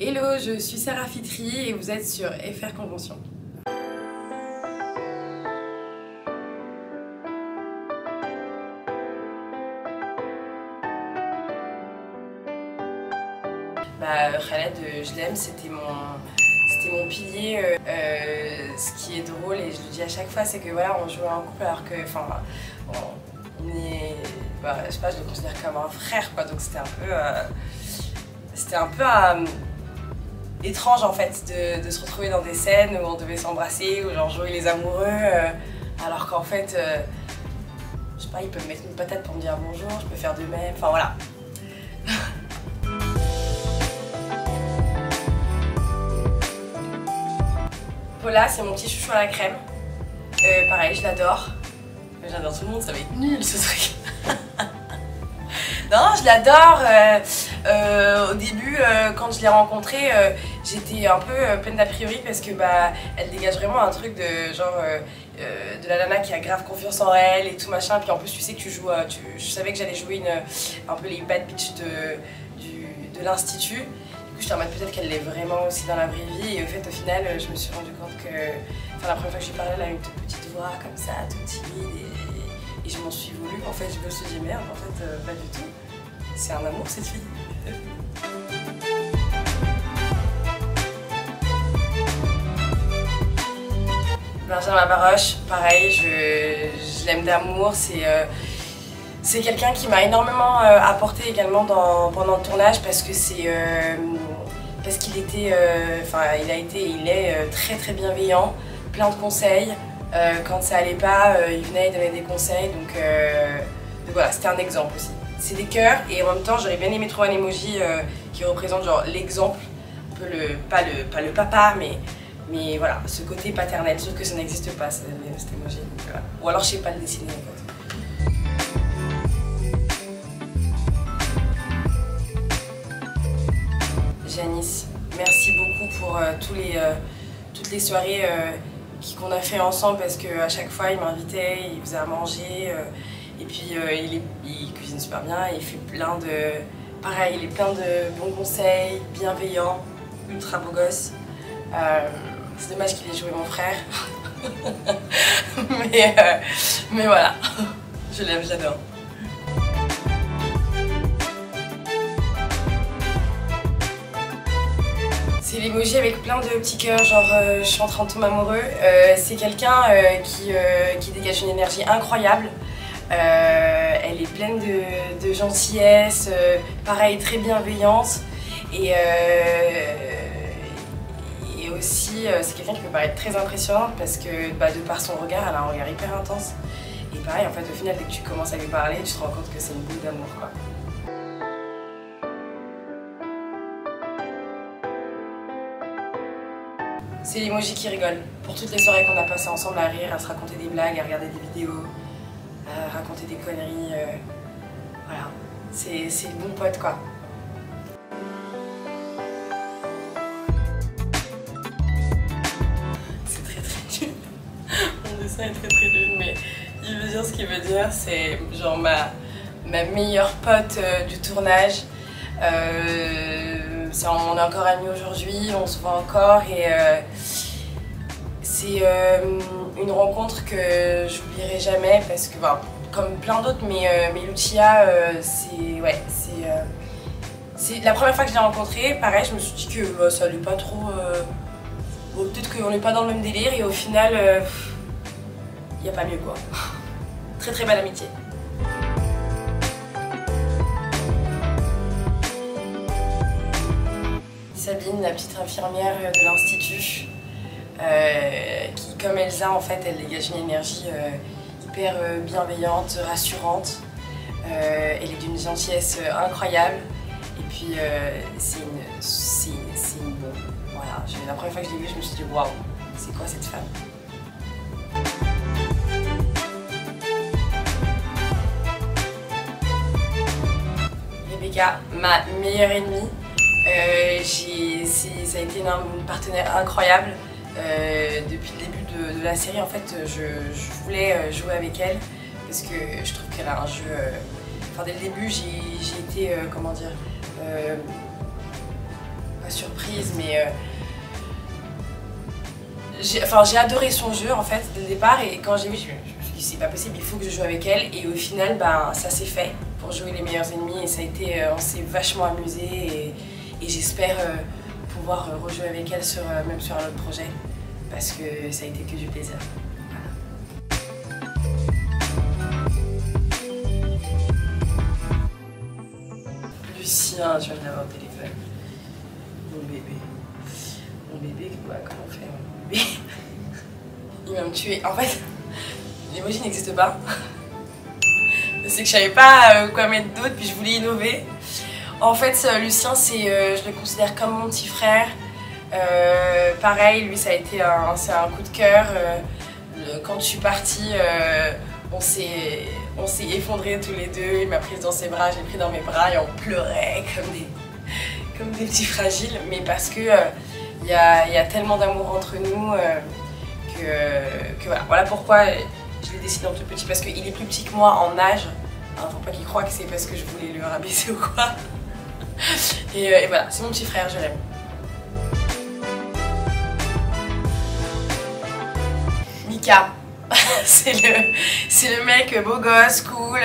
Hello, je suis Sarah Fitri et vous êtes sur FR Convention. Khaled, je l'aime, c'était mon pilier. Ce qui est drôle, et je le dis à chaque fois, c'est que voilà, on joue en couple alors que, enfin, on est, je sais pas, je le considère comme un frère, quoi. Donc c'était un peu étrange en fait de se retrouver dans des scènes où on devait s'embrasser, où genre jouer les amoureux, alors qu'en fait, je sais pas, ils peuvent mettre une patate pour me dire bonjour, je peux faire de même, enfin voilà. Paula, c'est mon petit chouchou à la crème. Pareil, je l'adore. J'adore tout le monde, ça va être nul ce truc. Non, je l'adore. Au début, quand je l'ai rencontrée, j'étais un peu pleine d'a priori parce que elle dégage vraiment un truc de genre de la nana qui a grave confiance en elle et tout machin. Puis en plus, tu sais que tu joues, je savais que j'allais jouer un peu les bad bitch de l'institut. Du coup, j'étais en mode peut-être qu'elle l'est vraiment aussi dans la vraie vie. Et au fait, au final, je me suis rendu compte que, la première fois que j'ai parlé, elle a une toute petite voix comme ça, toute timide. Et je m'en suis voulu. En fait, je me suis dit merde, en fait, pas du tout. C'est un amour cette fille. Benjamin Baroche, pareil, je l'aime d'amour. C'est quelqu'un qui m'a énormément apporté également pendant le tournage parce que qu'il était, il est très très bienveillant, plein de conseils. Quand ça allait pas, il venait, il donnait des conseils, donc voilà, c'était un exemple aussi. C'est des cœurs et en même temps j'aurais bien aimé trouver un emoji qui représente genre l'exemple, un peu pas le papa, mais voilà, ce côté paternel, sauf que ça n'existe pas cet emoji. Donc, voilà. Ou alors je sais pas le dessiner en fait. Janice, merci beaucoup pour toutes les soirées qu'on a fait ensemble parce qu'à chaque fois il m'invitait, il faisait à manger et puis il cuisine super bien, il fait plein de bons conseils, bienveillant, ultra beau gosse. C'est dommage qu'il ait joué mon frère, mais voilà, je l'aime, j'adore. C'est l'emoji avec plein de petits cœurs, genre je suis en train de tomber amoureux. C'est quelqu'un qui dégage une énergie incroyable. Elle est pleine de gentillesse, pareil, très bienveillante. Et aussi, c'est quelqu'un qui peut paraître très impressionnant parce que de par son regard, elle a un regard hyper intense. Et pareil, en fait, au final, dès que tu commences à lui parler, tu te rends compte que c'est une boule d'amour, quoi. C'est l'emoji qui rigole. Pour toutes les soirées qu'on a passées ensemble à rire, à se raconter des blagues, à regarder des vidéos, à raconter des conneries. Voilà, c'est le bon pote quoi. C'est très très nul. Mon dessin est très très nul, mais il veut dire ce qu'il veut dire. C'est genre ma meilleure pote du tournage. On est encore amis aujourd'hui, on se voit encore et c'est une rencontre que j'oublierai jamais parce que, comme plein d'autres, mais Lucia, c'est la première fois que je l'ai rencontrée, pareil, je me suis dit que ça allait pas trop, peut-être qu'on n'est pas dans le même délire et au final, il n'y a pas mieux quoi. Très très belle amitié. Sabine, la petite infirmière de l'institut, qui, comme Elsa, en fait, elle dégage une énergie hyper bienveillante, rassurante. Elle est d'une gentillesse incroyable. Et puis, c'est une bombe. Voilà, la première fois que je l'ai vue, je me suis dit waouh, c'est quoi cette femme? Rebecca, ma meilleure ennemie. Ça a été une partenaire incroyable. Depuis le début de la série, en fait, je voulais jouer avec elle parce que je trouve qu'elle a un jeu. Dès le début, j'ai été, comment dire, pas surprise, mais j'ai adoré son jeu en fait dès le départ, et quand j'ai vu, je me suis dit c'est pas possible, il faut que je joue avec elle, et au final ben, ça s'est fait pour jouer les meilleurs ennemis, et ça a été, on s'est vachement amusé, et j'espère pouvoir rejouer avec elle même sur un autre projet, parce que ça a été que du plaisir. Lucien, je viens de l'avoir au téléphone. Mon bébé. Mon bébé, quoi, comment faire mon bébé? Il va me tuer. En fait, l'emoji n'existe pas. C'est que je savais pas quoi mettre d'autre, puis je voulais innover. En fait, Lucien, je le considère comme mon petit frère. Pareil, lui, ça a été c'est un coup de cœur. Quand je suis partie, on s'est effondrés tous les deux. Il m'a prise dans ses bras, je l'ai pris dans mes bras et on pleurait comme des petits fragiles. Mais parce que il y a tellement d'amour entre nous que voilà. Voilà pourquoi je l'ai décidé en tout petit, parce qu'il est plus petit que moi en âge. Hein, faut pas qu'il croie que c'est parce que je voulais le rabaisser ou quoi. Et voilà, c'est mon petit frère, je l'aime. Mika, c'est le mec beau gosse, cool,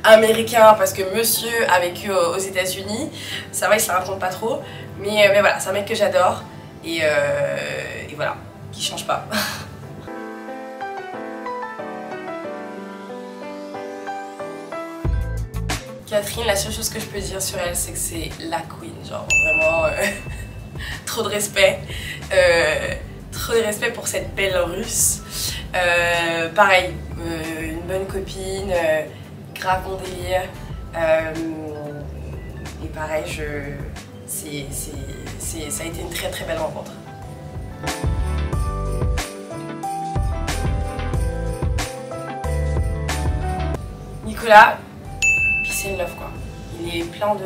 américain, parce que monsieur a vécu aux États-Unis. Ça va, il se la raconte pas trop, mais voilà, c'est un mec que j'adore, et voilà, qui change pas. Catherine, la seule chose que je peux dire sur elle, c'est que c'est la queen, genre vraiment trop de respect. Trop de respect pour cette belle russe. Pareil, une bonne copine, grave bon délire. Et pareil, ça a été une très très belle rencontre. Nicolas, peace and love quoi. Il est plein de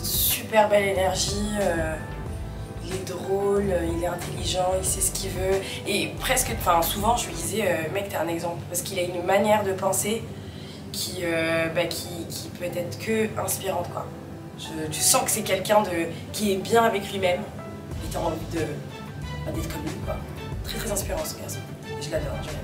super belle énergie. Il est drôle, il est intelligent, il sait ce qu'il veut. Et presque, enfin souvent je lui disais, mec t'es un exemple. Parce qu'il a une manière de penser qui peut être que inspirante quoi. Tu sens que c'est quelqu'un qui est bien avec lui-même. Et t'as envie d'être comme lui quoi. Très très inspirant ce garçon. Je l'adore, je l'aime.